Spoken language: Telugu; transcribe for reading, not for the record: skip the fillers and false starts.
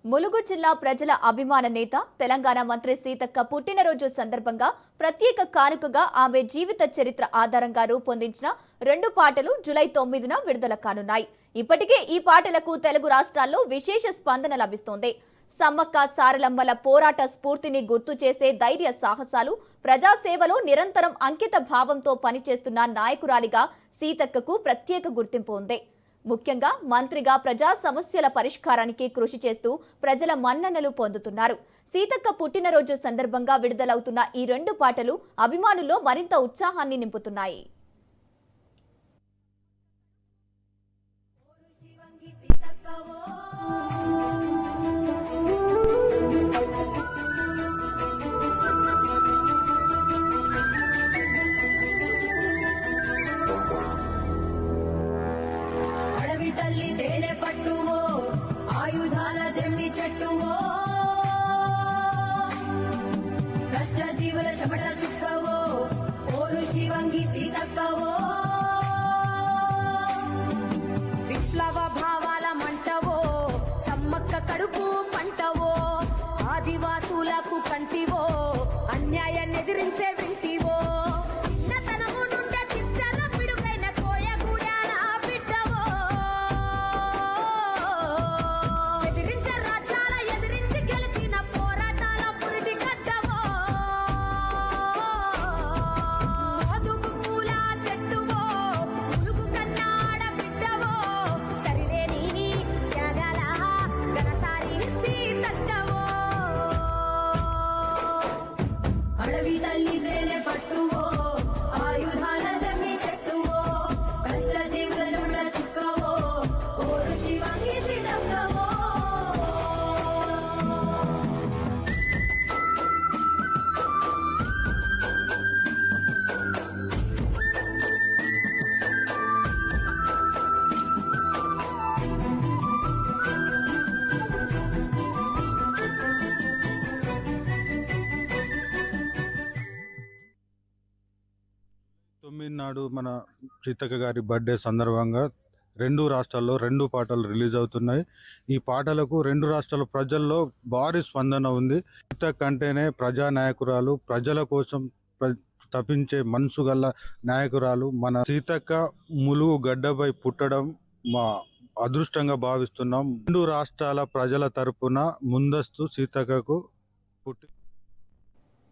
ములుగు జిల్లా ప్రజల అభిమాన నేత తెలంగాణ మంత్రి సీతక్క పుట్టినరోజు సందర్భంగా ప్రత్యేక కానుకగా ఆమె జీవిత చరిత్ర ఆధారంగా రూపొందించిన 2 పాటలు జూలై 9న విడుదల కానున్నాయి. ఇప్పటికే ఈ పాటలకు తెలుగు రాష్ట్రాల్లో విశేష స్పందన లభిస్తోంది. సమ్మక్క సారలమ్మల పోరాట స్ఫూర్తిని గుర్తు చేసే ధైర్య సాహసాలు, ప్రజాసేవలో నిరంతరం అంకిత భావంతో పనిచేస్తున్న నాయకురాలిగా సీతక్కకు ప్రత్యేక గుర్తింపు ఉంది. ముఖ్యంగా మంత్రిగా ప్రజా సమస్యల పరిష్కారానికి కృషి చేస్తూ ప్రజల మన్ననలు పొందుతున్నారు. సీతక్క పుట్టినరోజు సందర్భంగా విడుదలవుతున్న ఈ 2 పాటలు అభిమానుల్లో మరింత ఉత్సాహాన్ని నింపుతున్నాయి. తల్లి తేనె పట్టువో ఆయుధాల జమ్మి చెట్టువో కష్ట జీవుల చెమట చుక్కవో ఓరు శివంగి సీతక్కవో విప్లవ భావాల మంటవో సమ్మక్క కడుపు పంటవో ఆదివాసులకు కంటివో అన్యాయాన్ని ఎదిరించే వింటివో అడవి తల్లి తేనె పట్టువో ఆయుధాల జమ్మి చెట్టువో కష్ట జీవుల చెమట చుక్కవో ఓరు శివంగి సీతక్కవో నాడు మన సీతక్క గారి బర్త్డే సందర్భంగా 2 రాష్ట్రాల్లో 2 పాటలు రిలీజ్ అవుతున్నాయి. ఈ పాటలకు 2 రాష్ట్రాల ప్రజల్లో భారీ స్పందన ఉంది. సీతక్క అంటేనే ప్రజా నాయకురాలు, ప్రజల కోసం తపించే మనసు గల నాయకురాలు. మన సీతక్క ములుగు గడ్డపై పుట్టడం మా అదృష్టంగా భావిస్తున్నాం. 2 రాష్ట్రాల ప్రజల తరపున ముందస్తు సీతక్కకు పుట్టి